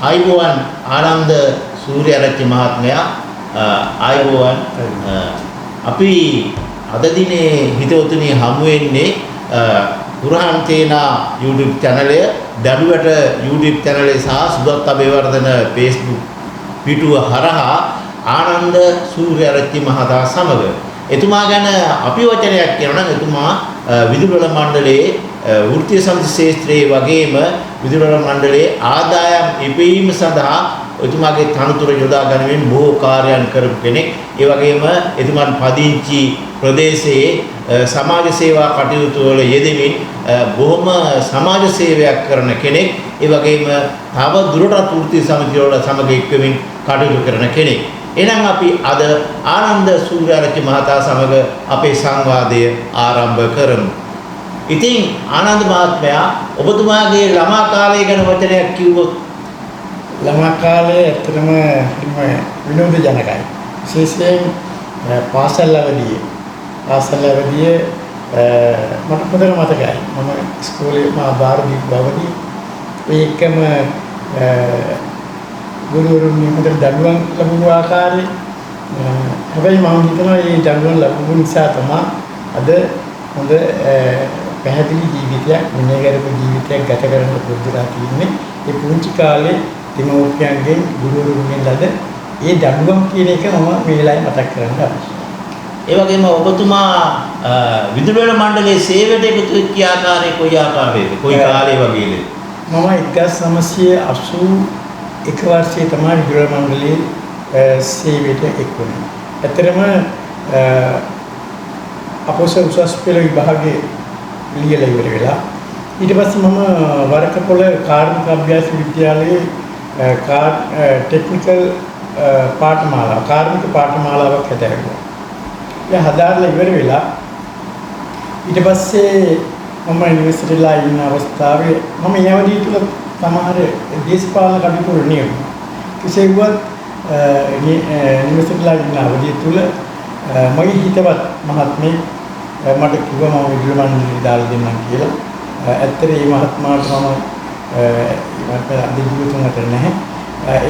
ආයුබෝවන් ආනන්ද සූර්යාරච්චි මහත්මයා ආයුබෝවන් අපි අද දිනේ හිතවතුනි හමු වෙන්නේ පුරහන් තේනා YouTube channel දඩුවට YouTube channel සහ සුදත් අබේවර්ධන Facebook පිටුව හරහා ආනන්ද සූර්යාරච්චි මහතා සමග එතුමා ගැන අපි වචනයක් කියනවා නම් එතුමා විදුලි මණ්ඩලයේ වෘත්තීය සමිති ශාස්ත්‍රයේ වගේම විදුලි මණ්ඩලයේ ආදායම් ඉපීම සඳහා එතුමාගේ තනතුර යොදා ගැනීමෙන් බොහෝ කාර්යයන් කරපු කෙනෙක්. ඒ වගේම එතුමාන් පදිංචි ප්‍රදේශයේ සමාජ සේවා කටයුතු වල යෙදෙමින් බොහොම සමාජ සේවයක් කරන කෙනෙක්. ඒ වගේම තව දුරටත් වෘත්තීය සමිති වල සමග එක්වමින් කටයුතු කරන කෙනෙක්. එහෙනම් අපි අද ආනන්ද සූර්යාරච්චි මහතා සමග අපේ සංවාදය ආරම්භ කරමු. ඉතින් ආනන්ද මහත්මයා ඔබතුමාගේ ළමා කාලය ගැන වචනයක් කිව්වොත්. ළමා කාලේ ඇත්තටම විනෝදජනකයි. විශේෂයෙන් පාසල් අවදියේ මට හොඳට මතකයි. මම ඉස්කෝලේ මා බාරදී බවදී ඒකම ගුරුවරුන් මට දඬුවම් ලැබුණු ආකාරය හැබැයි මම හිතනවා මේ දඬුවම් ලැබුණු නිසා තමයි අද හොඳ පැහැදිලි ජීවිතයක් මිනිගරපු ජීවිතයක් ගත කරන්න පුරුදුලා තියෙන්නේ. ඒ පුංචි කාලේ දෙමව්පියන්ගෙන් ගුරුවරුන්ගෙන් ලද ඒ දඬුවම් කියන එක මම මේ වෙලාවේ මතක් කරන්න අවශ්‍යයි. ඒ වගේම ඔබතුමා විදුලි මණ්ඩලයේ සේවයට එකතු වෙච්ච ආකාරය කොයි ආකාරයේද? කොයි කාලේ වගේද? මම 1981 වර්ෂයේ තමයි විදුලි මණ්ඩලයේ සේවයට එක් වුණේ. ඇත්තටම අපොස උසස් පෙළ විභාගයේ ලියලා ඉවර වෙලා ඊට පස්සේ මම වරකපොළ කාර්මික අභ්‍යාස විද්‍යාලයේ ටෙක්නිකල් කාර්මික පාඨමාලාවක් හැදෑරුවා. ඒ හදාarලා ඉවර වෙලා ඊට පස්සේ මම යුනිවර්සිටිලා ඉන්න අවස්ථාවේ මම ඊයවදී තුල සමහර දේශපාලන කටයුතු වල නියුණා. කෙසේවත් යුනිවර්සිටිලා ඉන්න අවධිය තුල මගේ හිතවත් මහත්මයෙක් මට කිව්වා මම විදුලි මණ්ඩලෙට දාලා දෙන්නම් කියලා. ඇත්තට මේ මහත්මයාට මම අධිජීවිතයක් නැහැ.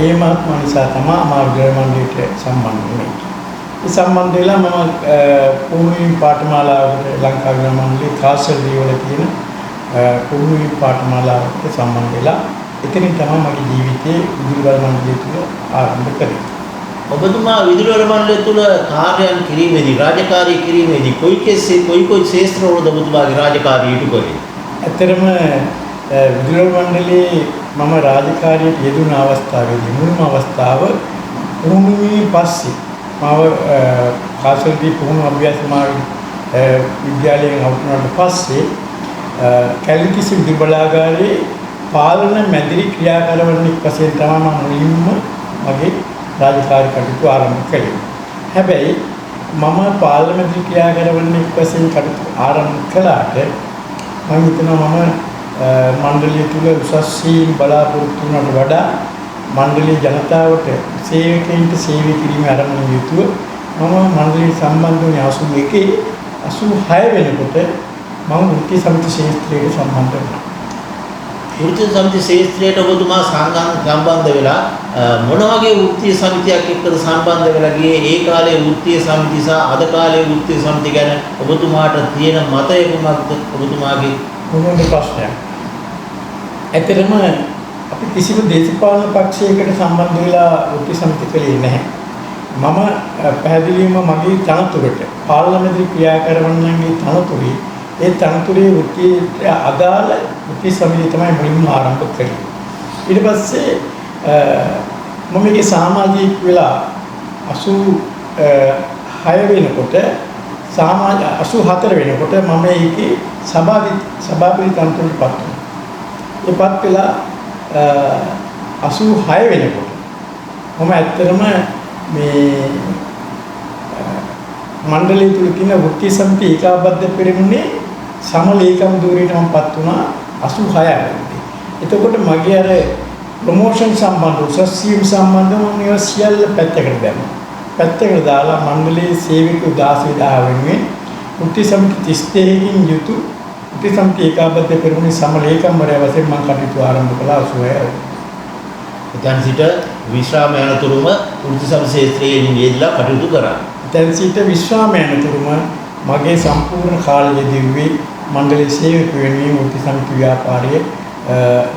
ඒ මහත්මයා නිසා තමයි මම විදුලි මණ්ඩලයට සම්බන්ධ වුනේ. ඒ සම්බන්ධ වෙලා මම පුහුණුවීම් පාඨමාලාවට ලංකා විදුලි මණ්ඩලයේ කාසල්දී වල තියෙන පුහුණුවීම් පාඨමාලාවට සම්බන්ධ වෙලා එතනින් තමයි මගේ ජීවිතයේ විදුලි මණ්ඩලය තුළ ආරම්භ කරේ. ඔබතුමා විදුලි මණ්ඩලය තුළ කාර්යයන් කිරීමේදී රාජකාරී කිරීමේදී කොයි ශාස්ත්‍රවලද ඔබතුමාගේ රාජකාරී ඉටු කරේ? ඇත්තටම විදුලි මණ්ඩලයේ මම රාජකාරියට යෙදුණ අවස්ථාවේදී මුල්ම අවස්ථාව පුහුණුවීම් පස්සේ මම කාසල්දී පුහුණු අභ්‍යාස විද්‍යාලයෙන් අවුරුද්දකට පස්සේ කැලිකිසි විදුලි බලාගාරයේ පාලන මැදිරි ක්‍රියාකාරවලට වශයෙන් තමයි මම මුලින්ම මගේ රාජකාරී කටයුතු ආරම්භ කළේ. හැබැයි මම පාලන මැදිරි ක්‍රියාකාරවලට වශයෙන් කටයුතු ආරම්භ කළාට මම හිතනවා මම මණ්ඩලය තුල උසස් සීන් බලාපොරොත්තු වුණාට වඩා මණ්ඩලයේ ජනතාවට සේවකයන්ට සේවය කිරීමේ ආරම්භය යුතුව මම මණ්ඩලයට සම්බන්ධ වුණේ 86 වෙනකොට මම වෘත්තීය සමිති ශාස්ත්‍රයට සම්බන්ධ වුණා. වෘත්තීය සමිති ශාස්ත්‍රයට ඔබතුමා සම්බන්ධ වෙලා මොන වගේ වෘත්තීය සමිතියක් එක්කද සම්බන්ධ වෙලා ගියේ? ඒ කාලේ වෘත්තීය සමිති සහ අද කාලේ වෘත්තීය සමිති ගැන ඔබතුමාට තියෙන මතය කුමක්ද? ඔබතුමාගේ මොනවාද ප්‍රශ්නයක්? ඇත්තටම අපි කිසිම දේශපාලන පක්ෂයකට සම්බන්ධ වෙලා වෘත්තීය සමිති කළේ නැහැ. මම පැහැදිලිවම මගේ තනතුරට පාර්ලිමේන්තු ක්‍රියාකරවන්නන්ගේ තනතුරේ ඒ තනතුරේ වෘත්තීයට අදාළ වෘත්තීය සමිතිය තමයි මුලින්ම ආරම්භ කළේ. ඊට පස්සේ මම මේකේ සමාජික වෙලා 86 වෙනකොට 84 වෙනකොට මම ඒකේ සභාපති තනතුරටපත් වුණා. ඒපත් වෙලා 86 වෙනකොට මම ඇත්තටම මේ මණ්ඩලය තුල තියෙන වෘත්තීය සමිති ඒකාබද්ධ පෙරමුණේ සමලේකම් ධූරයට මමපත් වුණා 86 එතකොට මගේ අර ප්‍රොමෝෂන් සම්බන්ධ උසස් සීම් සම්බන්ධව මම ඒවා සියල්ල පැත්තකට දැම්මා. පැත්තකට දාලා මණ්ඩලයේ සේවකයෝ 16000 වෙනුවෙන් වෘත්තීය සමිති 32කින් යුතු වෘත්තීය සමිති ඒකාබද්ධ පෙරමුණේ සමලේකම්වරයා වශයෙන් මම කටයුතු ආරම්භ කළා 86. එතන සිට විශ්‍රාම යනතුරුම වෘත්ති සමිති ක්ෂේත්‍රයේ යෙදලා කටයුතු කරා. එතන සිට විශ්‍රාම යනතුරුම මගේ සම්පූර්ණ කාලය යෙදුවේ මණ්ඩලයේ සේවක වෙනුවෙන් වෘත්ති සමිති ව්‍යාපාරයේ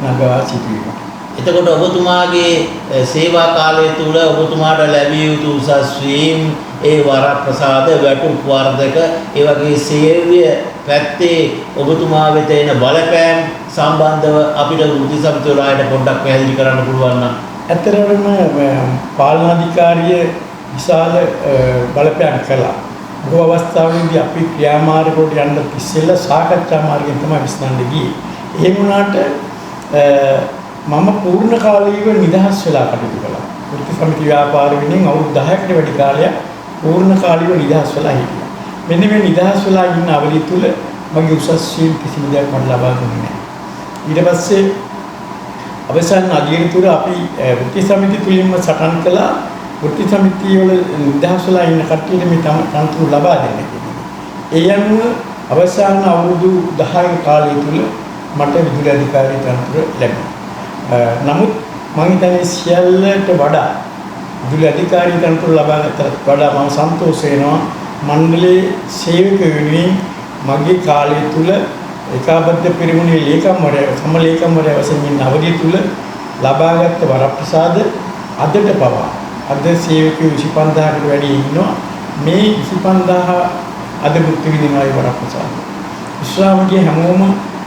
නගා සිටීමට. එතකොට ඔබතුමාගේ සේවා කාලය තුල ඔබතුමාට ලැබිය යුතු උසස් වීම්, ඒ වරප්‍රසාද, වැටුප් වර්ධක, ඒ වගේ සේවය පැත්තේ ඔබතුමා වෙත එන බලපෑම් සම්බන්ධව අපිට වෘත්ති සමිතිය වලට පොඩ්ඩක් පැහැදිලි කරන්න පුළුවන් නම්. ඇත්තටම පාලනාධිකාරිය විශාල බලපෑම් කළා. බොහෝ අවස්ථාවලදී අපි ක්‍රියාමාර්ගවලට යන්න ඉස්සෙල්ලා සාකච්ඡා මාර්ගයෙන් තමයි විසඳන්න ගියේ. ඒ වුණාට මම පූර්ණ කාලීව නිදහස් වෙලා කටයුතු කළා. වෘත්ති සමිති ව්‍යාපාර වෙනින් අවුරුදු 10කට වැඩි කාලයක් පූර්ණ කාලීව නිදහස් වෙලා හිටියා. මෙන්න මේ නිදහස් වෙලා ඉන්න අවධිය තුල මගේ උසස් වීම් කිසිම දෙයක් මට ලබා දුන්නේ නැහැ. ඊට පස්සේ අවසන් අධ්‍යයන තුර අපි වෘත්ති සමිති තුලින්ම සටන් කළා. වෘත්ති සමිතිය වල නිදහස් වෙලා ඉන්න කට්ටියට මේ තනතුරු ලබා දෙන්න කියලා. ඒ අනුව අවසන් අවුරුදු 10 කාලය තුල මට විදුලි අධිකාරී තනතුර ලැබුණා. නමුත් මම හිතන්නේ සියල්ලට වඩා විදුලි අධිකාරී තනතුරු ලබා ගන්නට වඩා මම සන්තෝෂ වෙනවා මණ්ඩලයේ සේවක වෙනුවෙන් මගේ කාලය තුල ඒකාබද්ධ පෙරමුණේ සම ලේකම්වරයා වශයෙන් ඉන්න අවධිය තුල ලබාගත් වරප්‍රසාද අදට පවා අද සේවකයෝ 25000කට වැඩි ඉන්නවා. මේ 25000 අද මුක්ති විඳිනවා ඒ වරප්‍රසාද. විශ්‍රාමයේ හැමෝම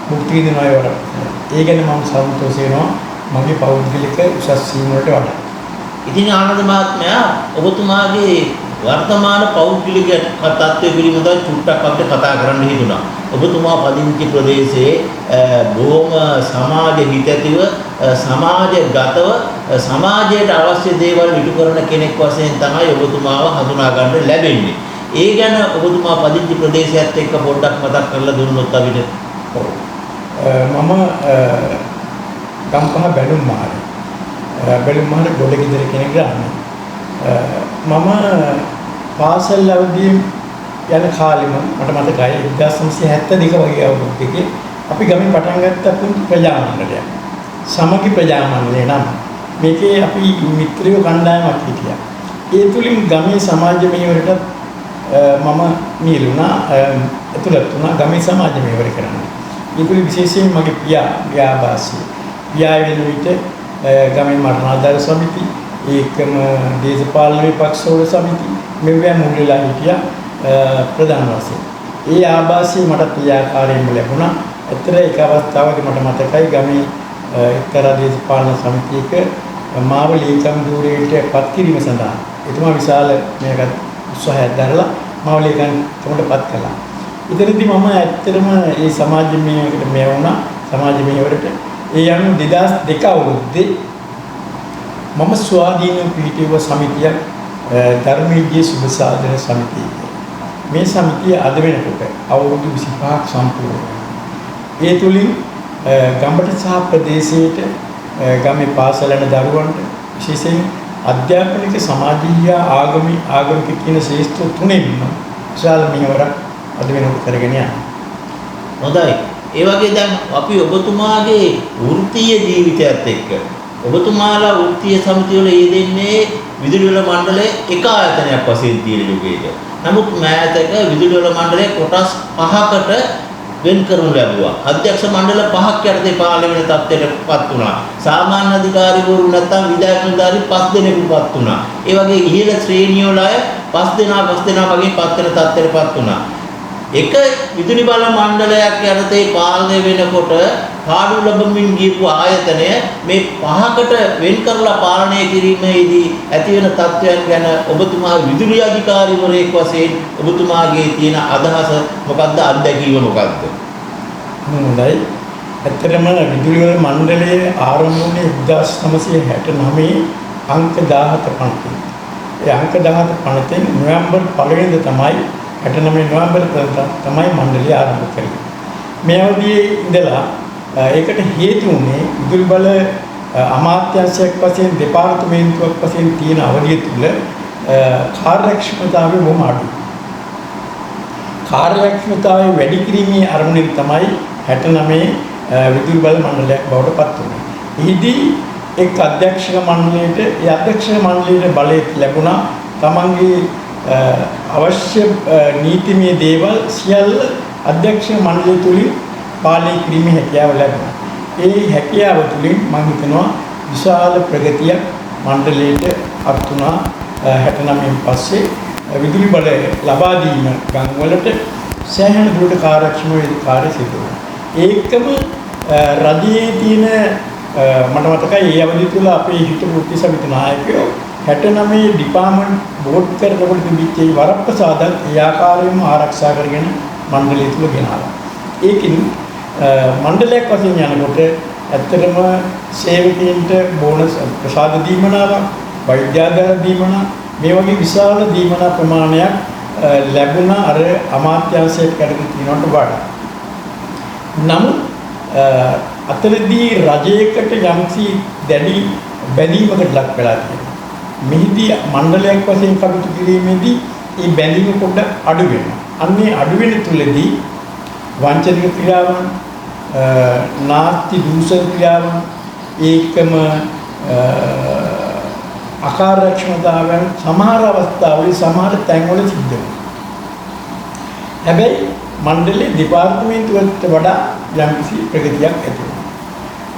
මුක්ති විඳිනවා ඒ වරප්‍රසාද. ඒ ගැන මම සතුටු වෙනවා මගේ පෞද්ගලික උසස් වීම වලට වඩා. ඉතින් ආනන්ද මහත්මයා ඔබතුමාගේ වර්තමාන පෞද්ගලික තත්ත්වය පිළිබඳව චුට්ටක් අපිට කතා කරන්න හිතුණා. ඔබතුමා පදිංචි ප්‍රදේශයේ බොහොම සමාජ හිතැතිව සමාජගතව සමාජයට අවශ්‍ය දේවල් ඉටු කරන කෙනෙක් වශයෙන් තමයි ඔබතුමාව හඳුනා ගන්න ලැබෙන්නේ. ඒ ගැන ඔබතුමා පදිංචි ප්‍රදේශයත් එක්ක පොඩ්ඩක් මතක් කරලා දුන්නොත් අපිට. මම ගම්පහ බැලුම් මහර ගොඩගෙදර කෙනෙක් ගන්න. මම පාසල් අවදීන් යන කාලෙම මට මතකයි 1972 වගේ අවුරුද්දකේ අපි ගමේ පටන් ගත්ත පුංචි ප්‍රජාමණ්ඩලයක්. සමගි ප්‍රජාමණ්ඩලය නම් මේකේ අපි මිත්‍රයෝ කණ්ඩායමක් හිටියා. ඒ තුලින් ගමේ සමාජ මෙහෙවරට මම නියුණා ඇතුළත් වුණා ගමේ සමාජ මෙහෙවර කරන්න. ඒ තුලින් විශේෂයෙන් මගේ පියා වෙන විට ගමේ මරණාධාර සමිති ඒකම දේශපාලන විපක්ෂවල සමිති මෙවැනි මුල් වෙලා හිටියා ප්‍රධාන වශයෙන්. ඒ ආభాසය මට ක්‍රියාකාරීව ලැබුණා. ඇත්තට ඒක අවස්ථාවකදී මට මතකයි ගමේ එක්තරා දේශපාලන සමිතියක මාව ලේකම් ධූරයට පත් කිරීම සඳහා එතුමා විශාල මේක උත්සාහයක් දරලා මාව ලේකම්කමට පත් කළා. ඉතින්දී මම ඇත්තටම මේ සමාජ මෙහෙයකට මේ වුණා සමාජ මෙහෙවරට. ඒ අනුව 2002 අවුරුද්දේ මම ස්වාධීන පිළිපිව සමිතියක් ධර්මීය සුබ සාධන සමිතිය. මේ සමිතිය අද වෙනකොට අවුරුදු 25ක් සම්පූර්ණ. ඒ තුලින් ගම්බට සහ ප්‍රදේශයේට ගමේ පාසල යන දරුවන්ට විශේෂයෙන් අධ්‍යාපනික සමාජීය ආගමික කියන ශ්‍රේෂ්ඨ තුනෙන්ම විශාල මෙහෙවරක් අද වෙනකොට කරගෙන යනවා. හොඳයි. ඒ වගේ දැන් අපි ඔබතුමාගේ වෘත්තීය ජීවිතයත් එක්ක ඔබතුමාලා වෘත්තීය සමිතිය වල යෙදෙන්නේ විදුලි වල මණ්ඩලයේ එක ආයතනයක් වශයෙන් තියෙන යුගයක. නමුත් මෑතක විදුලි වල මණ්ඩලයේ කොටස් 5කට වෙන් කරනු ලැබුවා. අධ්‍යක්ෂ මණ්ඩල 5ක් යටතේ පාලනය වෙන තත්ත්වයටපත් වුණා. සාමාන්‍ය අධිකාරීවරු නැත්නම් විධායක නිලධාරී 5 දෙනෙකුපත් වුණා. ඒ වගේ ඉහළ ශ්‍රේණිය වල අය 5 දෙනා වගේ පත් වෙන තත්ත්වයටපත් වුණා. එක විදුලි බල මණ්ඩලයක් යටතේ පාලනය වෙනකොට පාඩු ලැබමින් ගියපු ආයතනය මේ 5කට වෙන් කරලා පාලනය කිරීමේදී ඇති වෙන තත්ත්වයන් ගැන ඔබතුමා විදුලි අධිකාරීවරයෙක් වශයෙන් ඔබතුමාගේ තියෙන අදහස මොකක්ද, අත්දැකීම මොකක්ද? හොඳයි. ඇත්තටම විදුලි බල මණ්ඩලයේ ආරම්භ වුණේ 1969 අංක 17 පනතින්. ඒ අංක 17 පනතෙන් නොවැම්බර් 1 වෙනිදා තමයි 69 නොවැම්බර් තමයි මණ්ඩලය ආරම්භ කළේ. මේ අවධියේ ඉඳලා ඒකට හේතු වුණේ විදුලි බල අමාත්‍යාංශයක් වශයෙන් දෙපාර්තමේන්තුවක් වශයෙන් තියෙන අවධිය තුල කාර්යක්ෂමතාවය බොහොම අඩුයි. කාර්යක්ෂමතාවය වැඩි කිරීමේ අරමුණෙන් තමයි 69 විදුලි බල මණ්ඩලයක් බවට පත් වුණේ. එහිදී එක් අධ්‍යක්ෂක මණ්ඩලයට ඒ අධ්‍යක්ෂක මණ්ඩලයේ බලය ලැබුණා. තමන්ගේ අවශ්‍ය නීතිමය දේවල් සියල්ල අධ්‍යක්ෂක මණ්ඩලය තුලින් පාලනය කිරීමේ හැකියාව ලැබුණා. ඒ හැකියාව තුලින් මම හිතනවා විශාල ප්‍රගතියක් මණ්ඩලයට අත් වුණා. 69න් පස්සේ විදුලි බලය ලබා දීම ගම්වලට සෑහෙන දුරට කාර්යක්ෂම කාර්ය සිදු වුණා. ඒකම රජයේ තියෙන මට මතකයි ඒ අවධිය තුල අපේ හිටපු වෘත්ති සමිති නායකයෝ 69 ඩිපාර්ට්මන්ට් බෝඩ් කරනකොට තිබිච්ච වරප්‍රසාදත් ඒ ආකාරයෙන්ම ආරක්ෂා කරගෙන මණ්ඩලය තුල ගෙනාවා. ඒකින් මණ්ඩලයක් වශයෙන් යනකොට ඇත්තටම සේවකයන්ට බෝනස් ප්‍රසාද දීමනාවක්, වෛද්‍යාගාර දීමනා මේ වගේ විශාල දීමනා ප්‍රමාණයක් ලැබුණ අර අමාත්‍යාංශයට කැඩෙන තියනට වඩා. නමුත් අතරදී රජයකට යම්සි දැඩි බැඳීමකට ලක් වෙලා තියෙනවා. මෙහිදී මණ්ඩලයක් වශයෙන් කටයුතු කිරීමේදී මේ බැඳීම පොඩ්ඩක් අඩු වෙනවා. අන්නේ අඩු වෙන තුලදී වංචනික ක්‍රියාවන්, නාස්ති දූෂණ ක්‍රියාවන්, ඒකම අකාර්යක්ෂමතාවයන් සමහර අවස්ථාවල සමහර තැන්වල සිද්ධ වෙනවා. හැබැයි මණ්ඩලයේ දෙපාර්තමේන්තුවට වඩා යම්කිසි ප්‍රගතියක් ඇති වෙනවා.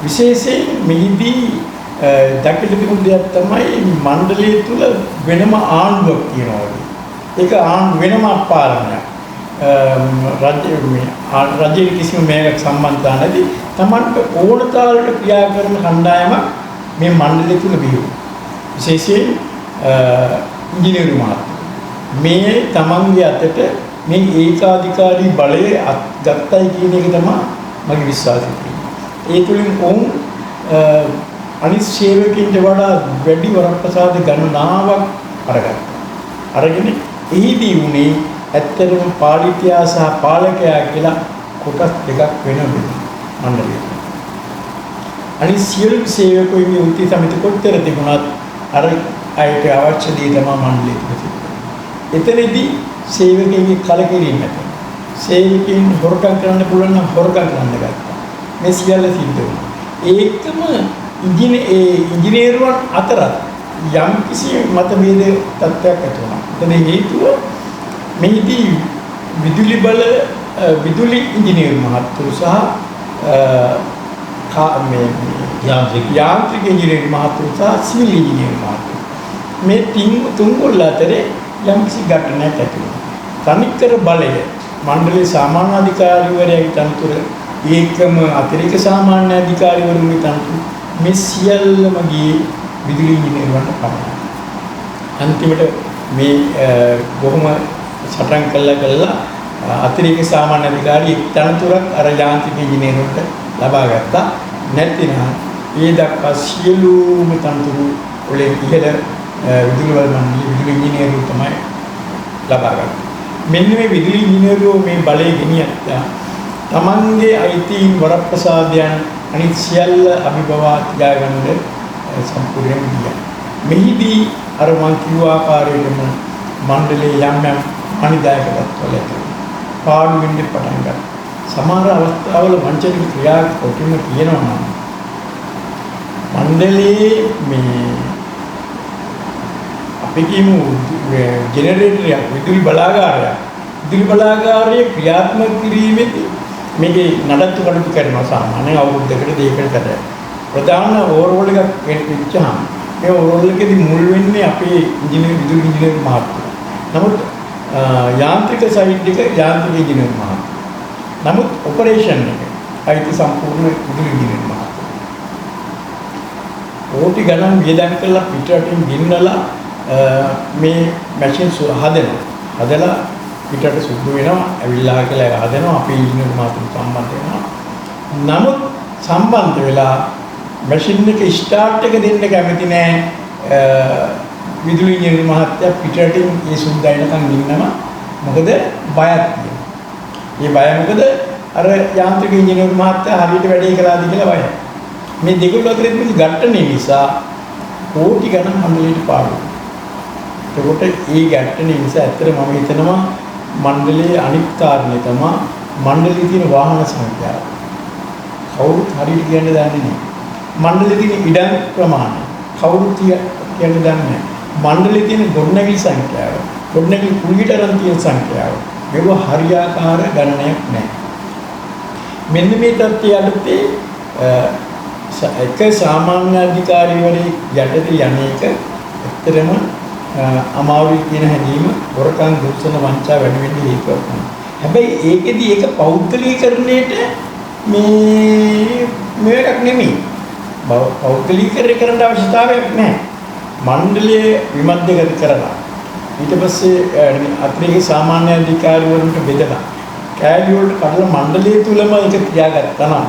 විශේෂයෙන් මෙහිදී දක්ෂ තිබුණු දෙයක් තමයි මණ්ඩලය තුල වෙනම ආණ්ඩුවක් තියෙනවා. ඒක ආණ්ඩු වෙනම පාලනයක්. රජයේ කිසිම මේක සම්බන්ධතා නැති තමන්ට ඕන තාලට ක්‍රියා කරන කණ්ඩායමක් මේ මණ්ඩලය තුල බිහිවුණා. විශේෂයෙන් ඉංජිනේරු මහත්මයා මේ තමන්ගේ අතට මේ ඒකාධිකාරී බලය ගත්තයි කියන එක තමයි මගේ විශ්වාසය. ඒ තුලින් ඔවුන් අනිත් සේවකයන්ට වඩා වැඩි වරප්‍රසාද ගණනාවක් අරගත්තා. අරගෙන එහිදී උනේ ඇත්තටම පාලිතයා සහ පාලකයා කියලා කොටස් දෙකක් වෙනවා මණ්ඩලයේ. අනිත් සියලු සේවකයෝ මේ උත්ති සමිති කොටතර තිබුණත් අර අයට අවශ්‍ය දේ තමයි මණ්ඩලයේ තිබෙන්නේ. එතනදී සේවකයන්ගේ කලකිරීම නැත. සේවකයන් හොරකම් කරන්න පුළුවන් නම් හොරකම් කරන්න ගත්තා. මේ සියල්ල සිද්ධ වුණා. ඒකම ඉංජිනේරුවන් අතර යම් කිසි මතභේද තත්ත්වයක් ඇති වුණා. එතන හේතුව මෙහිදී විදුලි ඉංජිනේරු මහත්තුරු සහ යාන්ත්‍රික ඉංජිනේරු මහත්තුරු සහ සිවිල් ඉංජිනේරු මහත්තුරු මේ තුන්කොල්ල අතරේ යම්කිසි ගැටණයක් ඇති වුණා. තනිකර බලය මණ්ඩලයේ සාමාන්‍ය අධිකාරිවරයාගේ තනතුර ඒකම අතිරේක සාමාන්‍ය අධිකාරිවරුන්ගේ තනතුර මේ සියල්ලම ගියේ විදුලි ඉංජිනේරුවන්ට පමණයි. අන්තිමට මේ බොහොම සටන් කළා අතිරේක සාමාන්‍ය අධිකාරිය තනතුරක් අර යාන්ත්‍රික ඉංජිනේරුවන්ට ලබා ගත්තා. නැත්නම් ඒ දක්වා සියලුම තනතුරු වලින් ඉහළ විදුලි වල මණ්ඩලයේ විදුලි ඉංජිනේරු තමයි ලබා ගන්න. මෙන්න මේ විදුලි ඉංජිනේරුවෝ මේ බලය ගෙනියත්තා තමන්ගේ අයිතීන් වරප්‍රසාදයන් අනිත් සියල්ල අභිබවා තියාගන්න සම්පූර්ණයෙන් ගියා. මෙහිදී අර මං කිව්ව ආකාරයෙන්ම මණ්ඩලයේ යම් යම් අනිදායක තත්ත්වවල පාඩු වෙන්න පටන් ගත්තා. සමහර අවස්ථාවල වංචනික ක්‍රියා කොටිම කියනවා නම් මණ්ඩලයේ මේ අපි කියමු ජෙනරේටරයක් විදුලි බලාගාරයේ ක්‍රියාත්මක කිරීමේදී මේකේ නඩත්තු කටයුතු කරනවා සාමාන්‍යයෙන් අවුරුද්දකට දෙකකට සැරයක්. ප්‍රධාන ඕවර්හෝල් එකක් වෙච්චාම ඒ ඕවර්හෝල් එකේදී මුල් වෙන්නේ අපේ විදුලි ඉංජිනේරු මහත්මයා. නමුත් යාන්ත්‍රික සයිඩ් එක යාන්ත්‍රික ඉංජිනේරු මහත්මයා. නමුත් ඔපරේෂන් එක අයිති සම්පූර්ණ විදුලි ඉංජිනේරු මහත්මයා. ඕටි ගණන් වියදම් කරලා පිටරටින් ගෙන්නලා මේ මැෂින් හදලා පිටරට සුද්ධ වෙනවා ඇවිල්ලා කියලා හදනවා අපේ ඉංජිනේරු මහත්මයා සම්බන්ධ වෙනවා. නමුත් සම්බන්ධ වෙලා මැෂින් එක ස්ටාර්ට් එක දෙන්න කැමති නෑ විදුලි ඉංජිනේරු මහත්තයා පිටරටින් ඒ සුද්ධයිනකම් ඉන්නවා. මොකද බයක් තියෙනවා. මේ බය මොකද අර යාන්ත්‍රික ඉංජිනේරු මහත්තයා හරියට වැඩේ කළාද කියලා බයයි. මේ දෙකල අතර තිබෙන ගැටණේ නිසා කෝටි ගණන් මණ්ඩලයට පාඩු. ඒකට ඒ ගැටණේ නිසා ඇත්තට මම හිතනවා මණ්ඩලයේ අනිත් කාරණේ තමයි මණ්ඩලයේ තියෙන වාහන සංඛ්‍යාව. කවුරුත් හරියට කියන්නේ දන්නේ නැහැ. මණ්ඩලයේ තියෙන ඉඩම් ප්‍රමාණය කවුරු කියන්නේ දන්නේ මණ්ඩලයේ තියෙන ගොඩනැගිලි සංඛ්‍යාව ගොඩනැගිලි කුලියටරන් තියෙන සංඛ්‍යාව මේව හරියාකාර ගණනයක් නැහැ. මෙන්න මේ තත්ත්වය යටතේ එක සාමාන්‍ය අධිකාරිවරයෙක් යටතේ යන්නේක ඇත්තටම අමාරුයි කියන හැඟීම වරකම් දුස්සන වංචා වැඩි වෙන්න හේතුවක් තමයි. හැබැයි ඒකෙදි ඒක පෞද්ගලීකරණයට මේකක් නෙමෙයි. පෞද්ගලීකරණය කරන්න අවශ්‍යතාවයක් නැහැ. මණ්ඩලය විමධ්‍යගත කරලා ඊට පස්සේ අතිරේක සාමාන්‍ය අධිකාරිවරුන්ට බෙදලා කෑලි වලට කඩලා මණ්ඩලය තුලම ඒක තියාගත්තා නම්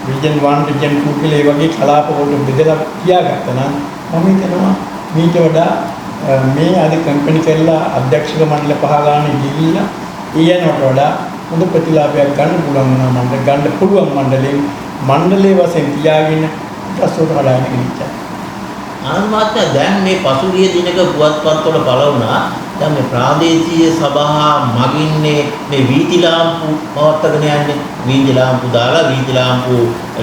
රීජන් 1 රීජන් 2 කියලා ඒ වගේ කලාප වලට බෙදලා තියාගත්තා නම් මම හිතනවා මීට වඩා මේ අද කම්පැනි කරලා අධ්‍යක්ෂක මණ්ඩල පහ ගන්න ගිහිල්ලා ඊයනට වඩා හොඳ ප්‍රතිලාභයක් ගන්න පුළුවන් මණ්ඩල ගන්න පුළුවන් මණ්ඩලයේ වශයෙන් තියාගෙන රසෝට හදාගෙන ඉච්චා. ආත්මහත්‍ය දැන් මේ පසුගිය දිනක පුවත්පත්වල පළ වුණා. දැන් මේ ප්‍රාදේශීය සභා මගින්නේ මේ වීථි ලාම්පු පවත්වාගෙන යන්නේ. වීථි ලාම්පු දාලා වීථි ලාම්පු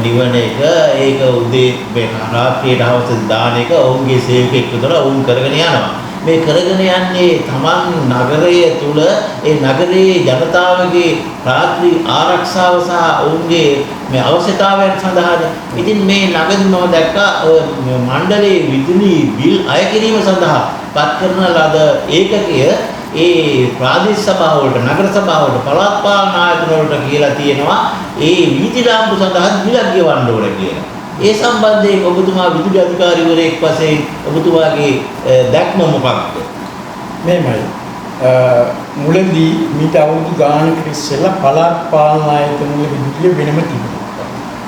නිවන එක ඒක උදේ මේ රාත්‍රියට හවස දාන එක ඔවුන්ගේ සේවකෙක් විතර ඔවුන් කරගෙන යනවා. මේ කරගෙන යන්නේ තමන් නගරය තුල ඒ නගරයේ ජනතාවගේ රාත්‍රී ආරක්ෂාව සහ ඔවුන්ගේ මේ අවශ්‍යතාවයන් සඳහාද. ඉතින් මේ නගරෙදි මම දැක්කා මණ්ඩලයේ විදුලි බිල් අය කිරීම සඳහා පත් කරන ලද ඒකකය ඒ ප්‍රාදේශ සභාව වලට නගර සභාව වලට පළාත් පාලන ආයතන වලට කියලා තියෙනවා ඒ වීථි ලාම්පු සඳහා බිලක් ගෙවන්න ඕන කියලා. ඒ සම්බන්ධයෙන් ඔබතුමා විදුලි අධිකාරිවරයෙක් වශයෙන් ඔබතුමාගේ දැක්ම මොකක්ද? මේමයි. මුලදී මීට අවුරුදු ගානකට ඉස්සෙල්ලා පළාත් පාලන ආයතන වල විදුලිය වෙනම තිබුණා.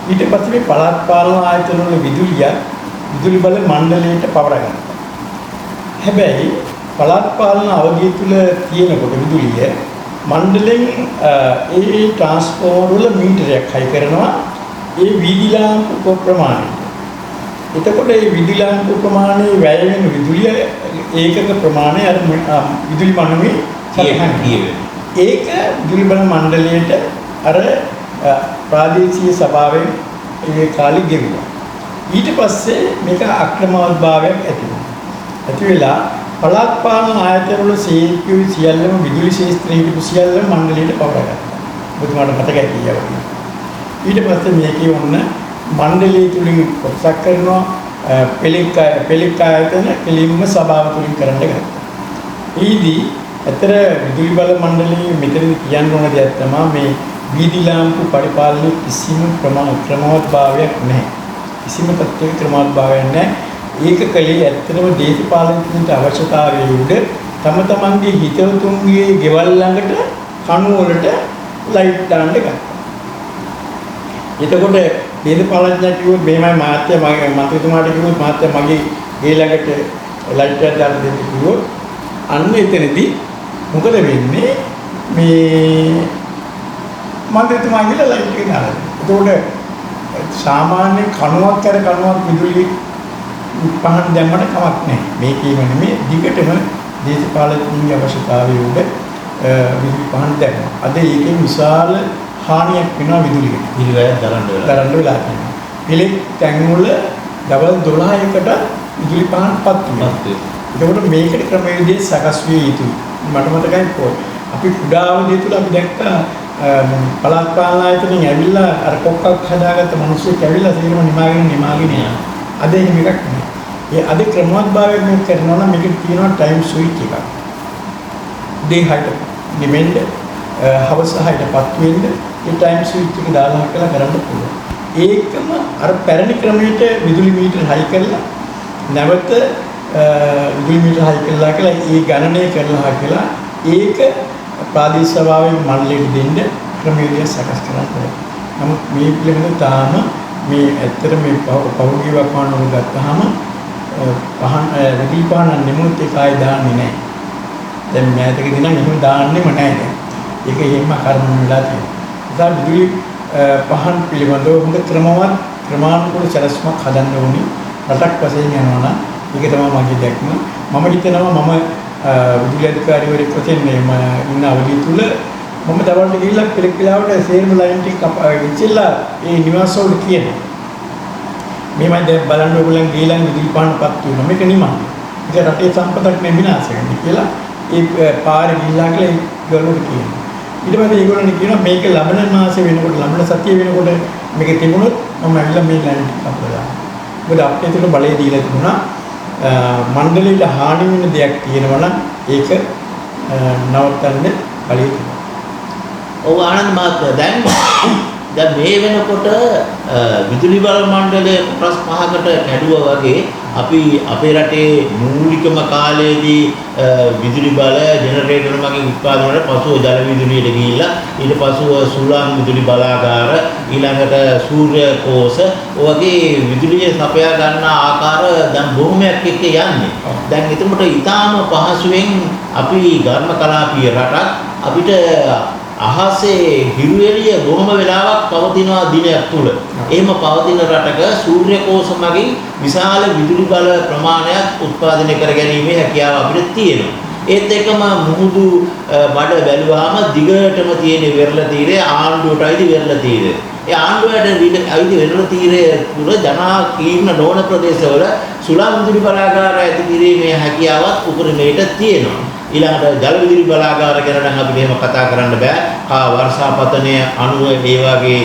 ඊට පස්සේ මේ පළාත් පාලන ආයතන වල විදුලි බල මණ්ඩලයට පවරගත්තා. හැබැයි පළාත් පාලන අවධිය තුල තියෙනකොට විදුලිය මණ්ඩලෙන් ඒ ට්‍රාන්ස්ෆෝමර් වල මීටරයක් හයි කරනවා ඒ වීදි ලාම්පු ප්‍රමාණය. එතකොට මේ වීදි ලාම්පු ප්‍රමාණය වැය වෙන විදුලිය ඒකක ප්‍රමාණය අර විදුලි මණ්ඩලයේ සටහන් කියවෙනවා. ඒක විදුලි බල මණ්ඩලයට අර ප්‍රාදේශීය සභාවෙන් ඒ කාලෙ ගෙවුවා. ඊට පස්සේ මේක අක්‍රමවත්භාවයක් ඇති වුණා. ඇති වෙලා පළාත් පාලන ආයතන වල සීපියු සියල්ලම විදුලි ශාස්ත්‍රයේ හිටපු සියල්ලම මණ්ඩලයට පවරගත්තා. ඔබතුමාට මතකයි කියලා. ඊට පස්සේ මේකේ වුණ මණ්ඩලය තුලින් කොටසක් කරනවා පෙලික ආයතන කෙලින්ම සභාව තුලින් කරන්න ගත්තා. ඊදී අතර විදුලි බල මණ්ඩලයේ මෙතනදී කියන්න ඕන දෙයක් තමයි මේ වීදි ලාම්පු පරිපාලනයේ කිසිම ක්‍රමවත්භාවයක් නැහැ. කිසිම තත්ත්වයක ක්‍රමවත්භාවයක් නැහැ. ඒක කලේ ඇත්තටම දේශපාලනඥයන්ට අවශ්‍යතාවය උඩ තම තමන්ගේ හිතවතුන්ගේ ගෙවල් ළඟට කණු වලට ලයිට් දාන්න ගත්තා. එතකොට දේශපාලනඥයා කිව්වොත් මෙහෙමයි මාත්‍ය මගේ මන්ත්‍රීතුමාට කිව්වොත් මාත්‍ය මගේ ගේ ළඟට ලයිට් එකක් දාන්න දෙන්න කිව්වොත් අන්න එතනදී මොකද වෙන්නේ මේ මන්ත්‍රීතුමා ගිහලා ලයිට් එක දානවා. එතකොට සාමාන්‍ය කණුවක් විදුලි පහන් දැම්මට කමක් නැහැ. මේකේම නෙමෙයි දිගටම දේශපාලනඥයන්ගේ අවශ්‍යතාවය උඩ විදුලි පහන් දැම්මා. අද ඒකෙන් විශාල හානියක් වෙනවා විදුලියට. පිළිවෙල දරන්න වෙලා තියෙනවා. පිළික් තැන්වල දවල් 12කට විදුලි පහන් පත් වෙනවා. ඒකට මේකට ක්‍රමවේදයේ සකස් විය යුතුයි. මට මතකයි අපි කුඩා අවධිය තුල අපි දැක්කා පළාත් පාලන ආයතනෙන් ඇවිල්ලා අර කොක්කක් හදාගත්ත මිනිස්සුත් ඇවිල්ලා සීරම නිමාගෙන යනවා. අද එහෙම එකක් නෑ. ඒ අද ක්‍රමවත්භාවයෙන් මේක කරනවා නම් මේකේ තියෙනවා ටයිම් ස්විච් එකක්. day height නිමෙන්න හවස height-පත් වෙන්න ඒ ටයිම් ස්විච් එක දාලා කරලා කරන්න පුළුවන්. ඒකම අර පැරණි ක්‍රමයට විදුලි මීටර හයි කරලා නැවත විදුලි මීටර හයි කරලා කියලා ඒ ගණනය කරලා කියලා ඒක ප්‍රාදේශීය සභාවෙන් මණ්ඩලයට දෙන්න ක්‍රමවේදය සකස් කරන්න ඕනේ. නමුත් මේ පිළිබඳව තාම මේ ඇත්තට මේ පෞද්ගලික වකවාන වල ගත්තාම පහන් විදුලි පහන් නෙමුත් ඒක ආයෙ දාන්නේ නැහැ. දැන් මෑතකදී නම් එහෙම දාන්නෙම නැහැ. ඒක එහෙම කර්මන වෙලා තියෙනවා. ඒ විදුලි පහන් පිළිබඳව හොඳ ක්‍රමානුකූල සැලැස්මක් හදන්න ඕනේ. රටක් වශයෙන් යනවා නම් ඒක තමයි මගේ දැක්ම. මම හිතනවා මම විදුලි අධිකාරිවරයෙක් වශයෙන් මම ඉන්න අවධිය තුල මම දවල්ට ගිහිල්ලා පිළික්ලාවට සේරම ලයින් ටික ඉච්චිලා ඒ නිවාස වල කියනවා. මේමයි දැන් බලන්න ඕගොල්ලන් ගිහලා විදුලි පානපත් වෙනවා. මේක නිමා. ඒක රටේ සම්පතක් නේ විනාශ වෙන්නේ කියලා ඒ පාරේ ගිහිල්ලා කියලා ඒගොල්ලෝ කියනවා. ඊට පස්සේ ඒගොල්ලෝ කියනවා මේක ලබන මාසෙ වෙනකොට ලබන සතිය වෙනකොට මේක තිබුණොත් මම ඇවිල්ලා මේ ලෑන්ඩ් එක අපලලා. මොකද අපේ තුල බලය දීලා තිබුණා මණ්ඩලයට හානි වෙන දෙයක් තියෙනවා නම් ඒක නවත්තන්න බලය තිබුණා. ඔව් ආනන්ද මහත්මයා දැන් මේ වෙනකොට විදුලි බල මණ්ඩලයේ කොටස් 5කට කැඩුවා වගේ අපි අපේ රටේ මූලිකම කාලයේදී විදුලි බල ජෙනරේටර් මගින් උත්පාදනය වල පසුව ජල විදුලියට ගිහිල්ලා ඊට පසුව සුළං විදුලි බලාගාර ඊළඟට සූර්ය කෝෂ වගේ විදුලිය සපයා ගන්න ආකාර දැන් බොහොමයක් එක්ක යන්නේ. දැන් එතකොට ඊටාම පහසුවෙන් අපි ඝර්ම කලාපීය රටක් අපිට අහසේ හිරු එළිය බොහොම වෙලාවක් පවතිනවා දිනයක් තුල. එහෙම පවතින රටක සූර්ය කෝෂ මගින් විශාල විදුලි බල ප්‍රමාණයක් උත්පාදනය කර ගැනීමේ හැකියාව අපිට තියෙනවා. ඒත් එක්කම මුහුදු බඩ බැලුවාම දිගටම තියෙන වෙරළ තීරය ආණ්ඩුවට අයිති වෙරළ තීරය. ඒ ආණ්ඩුවට අයිති වෙරළ තීරය තුල ජනාකීර්ණ නොවන ප්‍රදේශවල සුළං විදුලි බලාගාර ඇති කිරීමේ හැකියාවත් උපරිමයට තියෙනවා. ඊළඟට ජල විදුලි බලාගාර ගැන නම් අපිට එහෙම කතා කරන්න බෑ. වර්ෂාපතනය අණුව ඒ වගේ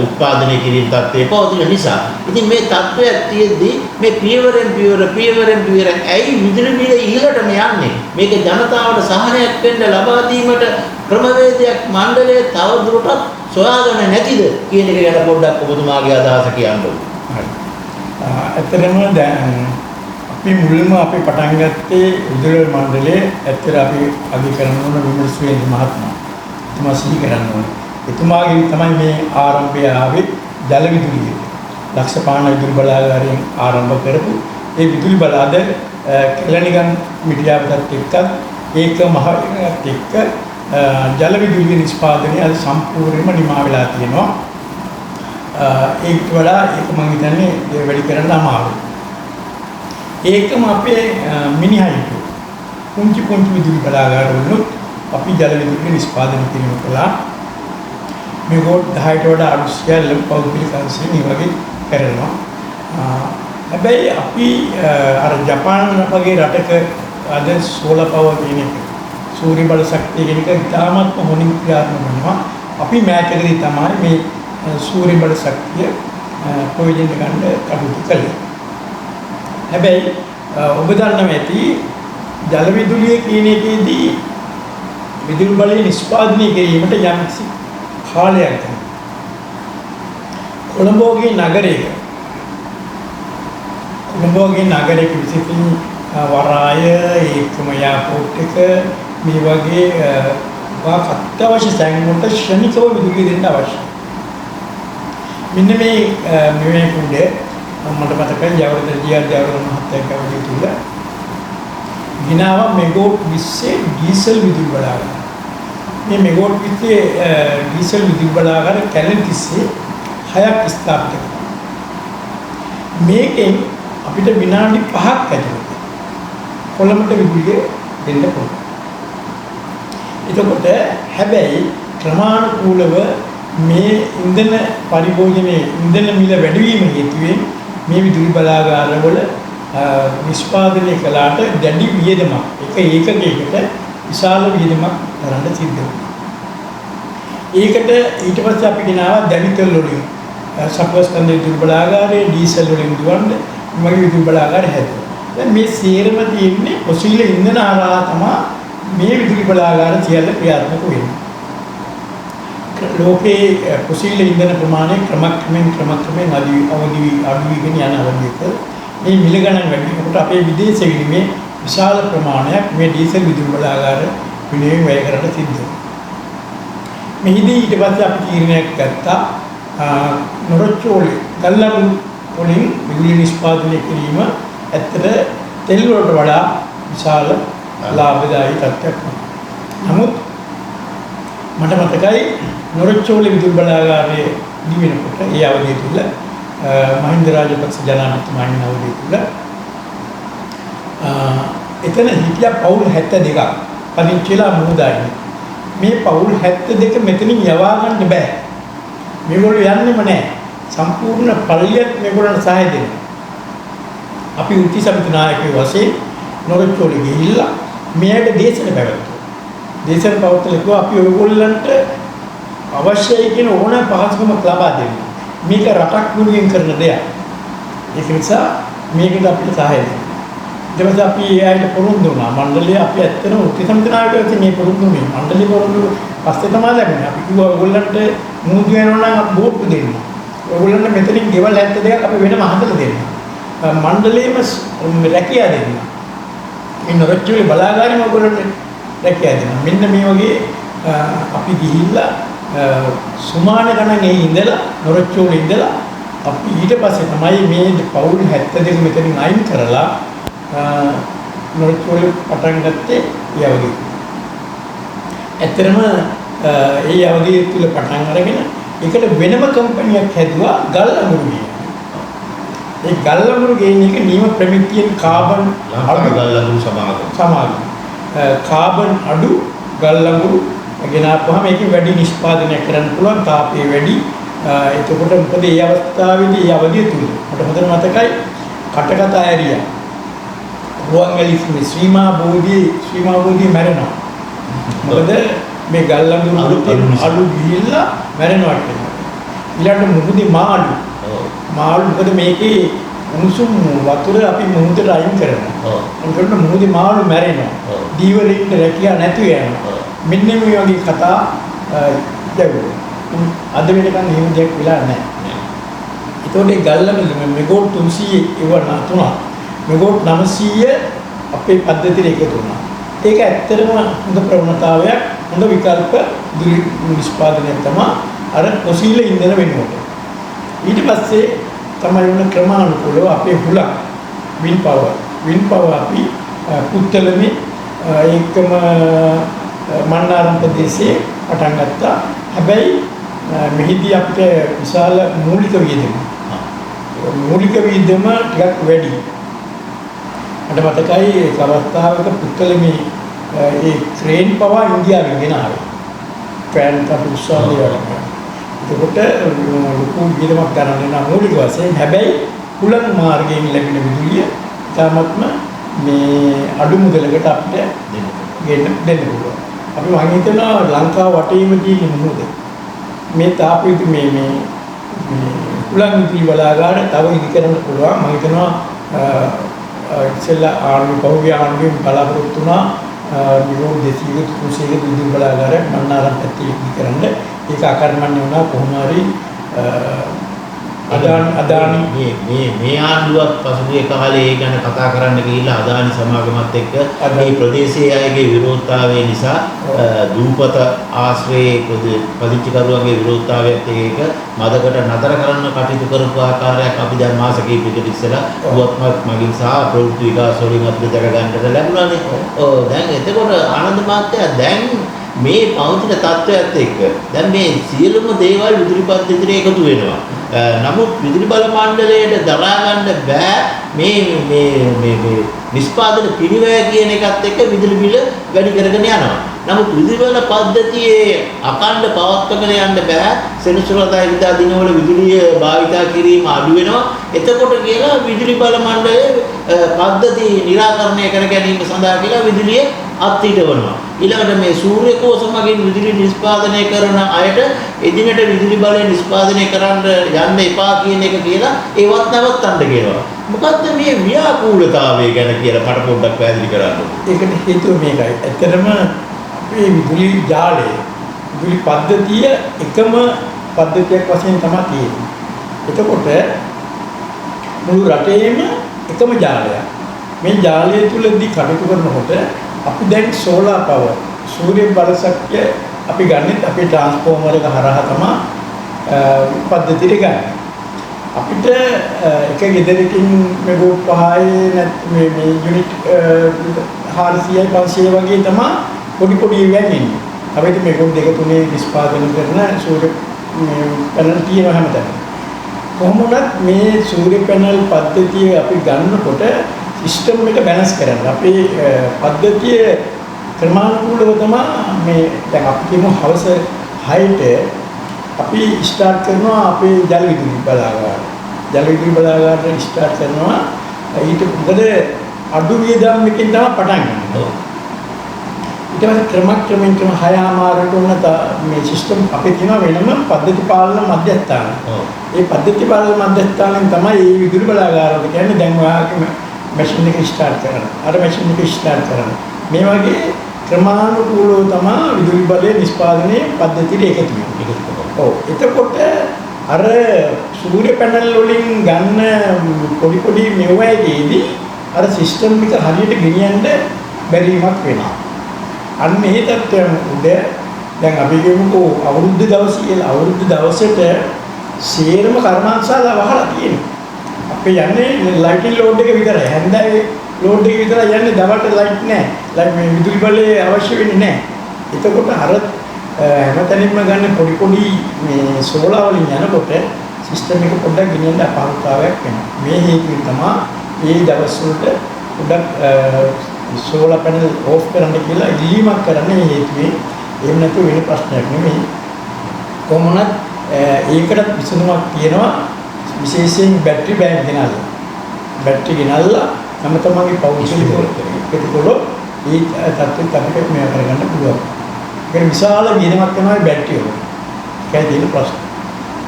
උත්පාදනය කිරීම තත්ත්වයේ පවතින නිසා. ඉතින් මේ තත්ත්වය තියෙද්දී මේ පියවරෙන් පියවර ඇයි විදුලි බිල ඉහළටම යන්නේ? මේක ජනතාවට සහනයක් වෙන්න ලබා දීමට ක්‍රමවේදයක් මණ්ඩලයේ තවදුරටත් සොයාගෙන නැතිද කියන එක ගැන පොඩ්ඩක් ඔබතුමාගේ අදහස කියන්න ඕනේ. ඇත්තටම දැන් අපි මුලින්ම අපි පටන් ගත්තේ විදුලි මණ්ඩලයේ ඇත්තට අපි අගය කරන ඕන විමර්ශන මහත්මයා. එතුමා සිහි කරන්න ඕනේ. එතුමාගෙන් තමයි මේ ආරම්භය ආවේ ජල විදුලිය. ලක්ෂපාන විදුලි බලාගාරයෙන් ආරම්භ කරපු ඒ විදුලි බල අද කෙළනිගම් මිටියාවටත් එක්ක ඒක මහවිද්‍යාලයත් එක්ක ජල විදුලි නිෂ්පාදනය අද සම්පූර්ණයෙන්ම නිමා වෙලා තියෙනවා. ඒක වඩා ඒක මම හිතන්නේ වැඩි කරන්න අමාරුයි. ඒකම අපේ මිනිහයිතු පුංචි විදුලි බලාගාරවල අපි ජල විදුලි නිෂ්පාදනය කිරීම කළා. මේක 10ට වඩා අඩු ස්කේල් පෞද්ගලික අංශයෙන් මේ වගේ කරනවා. හැබැයි අපි අර ජපාන වගේ රටක අද සෝලර් පවර් කියන එක සූර්ය බල ශක්තිය කියන එක ඉතාමත් හොඳින් ක්‍රියාත්මක වෙනවා. අපි මෑතකදී තමයි මේ සූර්ය බල ශක්තිය ප්‍රයෝජන ගන්න කටයුතු කළේ. හැබැයි ඔබ දන්නවා ඇති ජල විදුලිය කියන එකේදී විදුලි බලය නිෂ්පාදනය කිරීමට යම්කිසි කාලයක් ගන්නවා. කොළඹ වගේ නගරයක විසින් වරාය ඒකම යාපෝට් එක මේ වගේ අත්‍යවශ්‍ය තැන් වලට ශ්‍රමිකව විදුලිය දෙන්න අවශ්‍යයි. මෙන්න මේ කුඩේ මට මතකයි ජවර්ධන මහත්තයා කවුරු තුල ගිනාව මෙගෝට් 20 ඩීසල් විදුලි බලාගාර. මේ මෙගෝට් 20 ඩීසල් විදුලි බලාගාර කැලණි 36ක් ස්ථාපිත කරනවා. මේකෙන් අපිට විනාඩි 5ක් ඇතුළත කොළඹට විදුලිය දෙන්න පුළුවන්. එතකොට හැබැයි ක්‍රමානුකූලව මේ ඉන්ධන පරිභෝජනයේ ඉන්ධන මිල වැඩිවීම හේතුවෙන් මේ විදුලි බලාගාරවල නිෂ්පාදනය කළාට දැඩි වියදමක් ඒකකයකට විශාල වියදමක් කරන්න සිද්ධ වෙනවා. ඒකට ඊට පස්සේ අපි ගෙනාවා දැඩි තෙල් වලින් සපස්කන්ධ විදුලි බලාගාරයේ ඩීසල් වලින් දුවන්න මගේ විදුලි බලාගාර හැදුවා. දැන් මේ සේරම තියෙන්නේ පොසිල ඉන්ධන හරහා තමයි මේ විදුලි බලාගාර සියල්ල ක්‍රියාත්මක වෙන්නේ. ලෝකේ පොසිල ඉන්ධන ප්‍රමාණය ක්‍රමක්‍රමයෙන් අඩු වීගෙන යන අවධියක මේ මිල ගණන් වැඩි වෙනකොට අපේ විදේශ විනිමය විශාල ප්‍රමාණයක් මේ ඩීසල් විදුලි බලාගාර විනිමය වැය කරන්න සිද්ධ වෙනවා. මෙහිදී ඊට පස්සේ අපි තීරණයක් ගත්තා නොරොච්චෝලි ගල්ලරු වලින් විදුලි නිෂ්පාදනය කිරීම ඇත්තට තෙල් වලට වඩා විශාල ලාභදායී තත්ත්වයක්. නමුත් මට මතකයි නොරොච්චෝලි විදුලි බලාගාරයේ දී වෙනකොට ඒ අවධිය තුල මහින්ද රාජපක්ෂ ජනාධිපතිතුමා ඉන්න අවධිය තුල එතන හිටිය පවුල් 72ක් පදිංචිලා මුහුදායි. මේ පවුල් 72 මෙතනින් යවා ගන්න බෑ. මේගොල්ලෝ යන්නෙම නැහැ. සම්පූර්ණ පල්ලියත් මේගොල්ලන්ට සහාය දෙනවා. අපි උත්ති සමිති නායකයෝ වශයෙන් නොරොච්චෝලේ ගිහිල්ලා මෙයට දේශන පැවැත්තුවා. දේශන පවත්වලා අපි ඔයගොල්ලන්ට අවශ්‍යයි කියන ඕනෑම පහසුකමක් ලබා දෙන්න. මේක රටක් වෙනුවෙන් කරන දෙයක්. ඒක නිසා මේකට අපිට සහාය දෙන්න. ඊට පස්සේ අපි ඒ අයට පොරොන්දු වුණා. මණ්ඩලය අපි ඇත්තටම උත්ති සමිති නායකයෝ මේ පොරොන්දු වුණේ. මණ්ඩලය පොරොන්දු පස්සේ තමයි ලැබුණේ. අපි කිව්වා ඔයගොල්ලන්ට මුහුදු වෙනවා නම් අපි බෝට්ටු දෙන්න. ඔයගොල්ලන්ට මෙතනින් ගෙවල් 72ක් අපි වෙනම හදලා දෙන්න. මණ්ඩලයේම රැකියාව දෙන්න. මේ නොරොච්චෝලේ බලාගාරෙම ඔයගොල්ලන්ට රැකියාව දෙන්න. මෙන්න මේ වගේ අපි ගිහිල්ලා සුමාන ගණන් ඒ ඉඳලා නොරොච්චෝලේ ඉඳලා අපි ඊට පස්සේ තමයි මේ පවුල් 72 මෙතනින් අයින් කරලා නොරොච්චෝලේ පටන් ගත්තේ ඒ අවදී. ඇත්තටම ඒ අවදී තුල පටන් අරගෙන ඒකට වෙනම කම්පැනියක් හැදුවා ගල්අඟුරු කියන. ඒ ගල්අඟුරු ගේන එක නියම ප්‍රමිතියෙන් කාබන් අඩු ගල්අඟුරු සමාගම. කාබන් අඩු ගල්අඟුරු ගෙනාපුවාම ඒකෙන් වැඩි නිෂ්පාදනය කරන්න පුළුවන් තාපය වැඩි. එතකොට මොකද මේ අවස්ථාවේදී මේ අවධිය තුල මට හොඳට මතකයි කටකතා ඇරියා. රුවන්වැලි ශ්‍රීමා බෝධිය මැරෙනවා. මොකද මේ ගල්අඟුරු අඩු ගිහිල්ලා මැරෙනවා කියනවා. ඊළඟට මුහුදේ මාළු. මාළු මොකද මේකේ උණුසුම් වතුර අපි මුහුදට අයින් කරනවා. ඒකට මුහුදේ මාළු මැරෙනවා. දීවලින්ට රැකියා නැති වෙනවා. මෙන්න මේ වගේ කතා දැවුවා. අද වෙනකන් එහෙම දෙයක් වෙලා නැහැ. ඒතකොට මේ ගල්ළඟ මෙගෝට් 300 ඉවරන තුනක්. මෙගෝට් 900 අපේ පද්ධතියට එකතු වුණා. ඒක ඇත්තටම හොඳ ප්‍රවණතාවයක්, හොඳ විකල්ප නිෂ්පාදනයක් තමයි අර ෆොසීල ඉන්ධන වෙනුවට. ඊට පස්සේ තමයි වුණ ක්‍රමානුකූලව අපේ හුලක් වින් පවර් අපි පුත්තලමේ ඒකම මන්නාරම් ප්‍රදේශයේ පටන් ගත්තා. හැබැයි මෙහිදී අපිට විශාල මූලික වියදම ටිකක් වැඩි. මට මතකයි ඒ අවස්ථාවක පුත්තලමේ ඒ ක්‍රේන් පවා ඉන්දියාවෙන් ගෙනාවේ. ක්‍රේන් අපි උස්සාවිය වලට. ඒකට ලොකු වියදමක් ගන්න වෙන මූලික වශයෙන්. හැබැයි කුලන් මාර්ගයෙන් ලැබෙන විදුලිය තාමත්ම මේ අඩු මුදලකට අපිට දෙන්න පුළුවන්. අපි මම හිතනවා ලංකාව වටේම තියෙන මොහොත මේ තාපෙදි මේ කුලන් විදුලි බලාගාර තව ඉදි කරන්න පුළුවන්. මම හිතනවා ඉස්සෙල්ලා පහුගිය ආණ්ඩුවෙන් බලාපොරොත්තු වුණා නිරෝධ 200 300 විදුලි බලාගාර මන්නාරම් පැත්තේ ඉදි කරන්න. ඒක අකර්මණ්‍ය වුණා කොහොම හරි අදානි මේ ආණ්ඩුවත් පසුගිය කාලේ ඒ ගැන කතා කරන්න ගිහිල්ලා අදානි සමාගමත් එක්ක මේ ප්‍රදේශයේ අයගේ විරෝධතාවය නිසා දූපත ආශ්‍රයේ පදිච්චකරුවන්ගේ විරෝධතාවයත් එක්ක මදකට නතර කරන්න කටයුතු කරපු ආකාරයක් අපි දැන් මාස කිහිපයකට ඉස්සෙල්ලා පුවත්පත් මගින් සහ ප්‍රවෘත්ති විකාශ වලින් අපිට දැක ගන්නට ලැබුණානේ. දැන් එතකොට ආනන්ද මහත්තයා දැන් මේ පවතින තත්ත්වයත් එක්ක දැන් මේ සියලුම දේවල් විදුලි පද්ධතියට එකතු වෙනවා. නමුත් විදුලි බල මණ්ඩලයට දරා ගන්න බෑ මේ නිෂ්පාදන පිරිවැය කියන එකත් එක්ක විදුලි බිල වැඩි කරගෙන යනවා. නමුත් විදුලි බල පද්ධතියේ අකණ්ඩ පවත්වාගෙන යන්න බෑ. සෙනසුරාදා ඉරිදා දිනවල විදුලිය භාවිතා කිරීම අඩු වෙනවා. එතකොට කියලා විදුලි බල මණ්ඩලයේ පද්ධති निराකරණය කර ගැනීම සඳහා කියලා විදුලිය අත්හිටවනවා. ඊළඟට මේ සූර්ය කෝෂ මගින් විදුලි නිෂ්පාදනය කරන අයට එදිනට විදුලි බලය නිෂ්පාදනය කරන්න යන්න එපා කියන එක කියලා ඒවත් නවත්තන්න කියනවා. මොකද්ද මේ ව්‍යාකූලතාවය ගැන කියලා මට පොඩ්ඩක් පැහැදිලි කරන්න. ඒකට හේතුව මේකයි. ඇත්තටම අපේ විදුලි ජාලය විදුලි පද්ධතිය එකම පද්ධතියක් වශයෙන් තමයි තියෙන්නේ. එතකොට මුළු රටේම එකම ජාලයක්. මේ ජාලය තුලදී කටයුතු කරනකොට අපි දැන් සෝලාර් පවර් සූර්ය බල ශක්තිය අපි ගන්නෙත් අපේ ට්‍රාන්ස්ෆෝමර් එක හරහා තමයි පද්ධතියට ගන්න. අපිට එක ගෙදරකින් මෙගෝට් 5යි මේ යුනිට් 400යි 500 වගේ තමයි පොඩි ඒවායින් ඉන්නේ. අපිට මෙගෝට් 2 3 නිෂ්පාදනය කරන සූර්ය පැනල් තියෙනවා හැමතැනම. කොහොම වුණත් මේ සූර්ය පැනල් පද්ධතිය අපි ගන්නකොට සිස්ටම් එක බැලන්ස් කරන්න. අපේ පද්ධතිය ක්‍රමානුකූලව තමයි මේ දැන් අපි කියමු හවස 6ට අපි ස්ටාර්ට් කරනවා අපේ ජල විදුලි බලාගාර. ජල විදුලි බලාගාරට ස්ටාර්ට් කරනවා ඊට මොකද අඩු වියදම් එකකින් තමයි පටන් ගන්නේ. ඊට පස්සේ ක්‍රමක්‍රමයෙන් 6:00 උන මේ සිස්ටම් අපේ තියෙන වෙනම පද්ධති පාලන මධ්‍යස්ථාන. ඒ පද්ධති පාලන මධ්‍යස්ථානෙන් තමයි මේ විදුලි බලාගාරවල කියන්නේ දැන් ඔයාගේ මැෂින් එක ස්ටාර්ට් කරන්න. අර මැෂින් එක ස්ටාර්ට් කරන්න. මේ වගේ ක්‍රමානුකූලව තමයි විදුලි බලය නිෂ්පාදනයේ පද්ධතියට එකතු වෙන්නේ. ඔව්. එතකොට අර සූර්ය පැනල් වලින් ගන්න පොඩි පොඩි මෙවැයේදී අර සිස්ටම් එක හරියට ගෙනියන්න බැරිමක් වෙනවා. අන්න ඒ තත්ත්වයන් උඩ දැන් අපි කියමුකෝ අවුරුදු දවස් කියලා අවුරුදු දවසට සේරම කර්මාන්තශාලා වහලා තියෙනවා. අපි යන්නේ ලයිටින් ලෝඩ් එක විතරයි. හැන්දෑවේ ලෝඩ් එක විතරයි යන්නේ. දවල්ට ලයිට් නැහැ. ලයිට් මේ විදුලි බලය අවශ්‍ය වෙන්නේ නැහැ. එතකොට අර හැමතැනින්ම ගන්න පොඩි පොඩි මේ සෝලා වලින් යනකොට සිස්ටම් එක පොඩ්ඩක් ගෙනියන්න අපහසුතාවයක් වෙනවා. මේ හේතුවෙන් තමයි මේ දවස් වලට පොඩ්ඩක් සෝලා පැනල් ඕෆ් කරන්න කියලා ඉල්ලීමක් කරන්නේ මේ හේතුවෙන්. එහෙම නැත්නම් වෙන ප්‍රශ්නයක් නෙමෙයි. කොහොමවත් ඒකට විසඳුමක් තියෙනවා. විශේෂයෙන් බැටරි බෑග් ගෙනල්ලා. බැටරි ගෙනල්ලා තම තමන්ගේ පෞද්ගලික පිටකොළ ඒ තත්ත්වෙත් අපිට මෙයා කරගන්න පුළුවන්. ඒක විශාල වියදමක් තමයි බැටරි වල. ඒකයි තියෙන ප්‍රශ්න.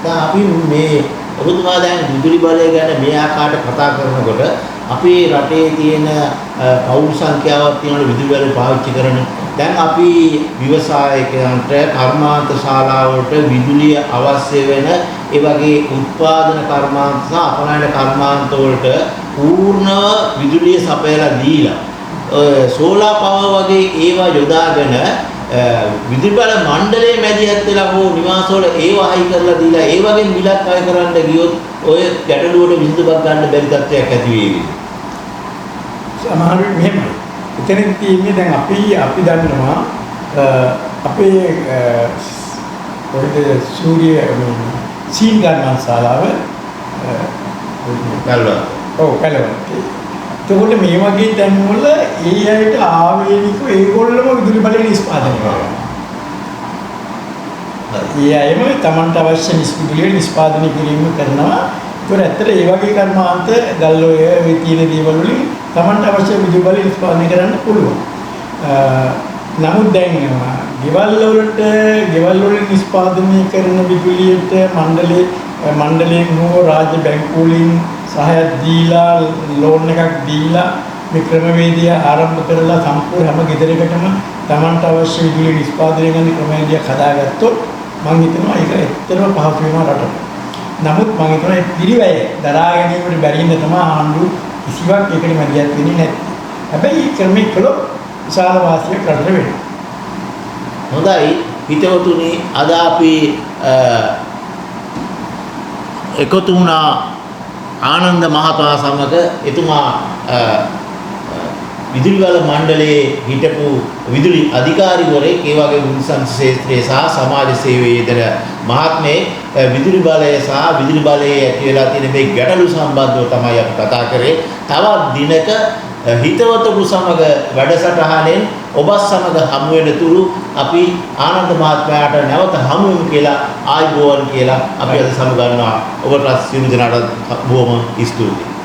දැන් අපි මේ ඔබතුමා දැන් විදුලි බලය ගැන මේ ආකාරයට කතා කරනකොට අපේ රටේ තියෙන පෞල් සංඛ්‍යාවක් තියෙන විදුලි බලය පාවිච්චි කරන දැන් අපි ව්‍යවසායකයන්ට කර්මාන්ත ශාලාවලට විදුලිය අවශ්‍ය වෙන ඒ වගේ උත්පාදන කර්මාන්ත සහ අපනයන කර්මාන්ත වලට පූර්ණ විදුලිය සපයලා දීලා සෝලාර් පවර් වගේ ඒවා යොදාගෙන විදුලි බල මණ්ඩලයේ මැදිහත් වෙලා හෝ නිවාසවල ඒවා හයි කරලා දීලා ඒ වගේ මිලක් අය කරන්න ගියොත් ඔය ගැටලුවට විසඳුමක් ගන්න බැරි තත්ත්වයක් ඇති වෙවි. සමහරවිට මෙහෙමයි. එතන තියෙන්නේ දැන් අපි දන්නවා අපේ පොඩි සූර්ය සීන් ගන්න ශාලාව කල්වා. ඔව් කල්වා. එතකොට මේ වගේ තැන්වල ඒ අයට ආවේනිකව ඒගොල්ලම විදුලි බලය නිෂ්පාදනය කරනවා. ඒ අයම Tamanට අවශ්‍ය විදුලිය නිෂ්පාදනය කිරීම කරනවා. ඒතර ඇත්තට ඒ වගේ කර්මාන්ත ගල්ලෝය මේ තියෙන දේවල් වලින් Tamanට අවශ්‍ය විදුලි බලය නිෂ්පාදනය කරන්න පුළුවන්. නමුත් දැන් ගෙවල් වලින් නිෂ්පාදනය කරන විදුලියට මණ්ඩලයෙන් හෝ රාජ්‍ය බැංකු වලින් සහායක් දීලා ලෝන් එකක් දීලා මේ ක්‍රමවේදය ආරම්භ කරලා සම්පූර්ණ හැම ගෙදරකටම Tamanට අවශ්‍ය විදුලිය නිෂ්පාදනය කරන ක්‍රමවේදයක් හදාගත්තොත් මම හිතනවා ඒක ඇත්තටම පහසු වෙනවා රටට. නමුත් මම හිතනවා මේ පිළිවෙය දරා ගැනීමට බැරි ඉඳ තමයි ආණ්ඩුව කිසිවක් ඒකට මැදිහත් වෙන්නේ නැත්තේ. හැබැයි මේ ක්‍රමයේ කළොත් විශාල වාසියක් රටට වෙනවා. හොඳයි හිතවතුනි අද අපි එකතු වුණා ආනන්ද මහතා සමග එතුමා විදුලි බල මණ්ඩලයේ හිටපු විදුලි අධිකාරිවරයෙක් ඒ වගේ විදුලි ශාස්ත්‍රයේ සහ සමාජ සේවයේ යෙදෙන මහත්මයෙක් විදුලි බලය සහ විදුලි බලයේ ඇති වෙලා තියෙන මේ ගැටලු සම්බන්ධව තමයි අපි කතා කරේ. තවත් දිනක හිතවතුන් සමග වැඩසටහනෙන් ඔබ සමග හමු වෙන තුරු අපි ආනන්ද මහත්මයාට නැවත හමු වෙමු කියලා ආයුබෝවන් කියලා අපි අද සමු ගන්නවා. ඔබට සියලු දෙනාට බොහොම ස්තුතියි.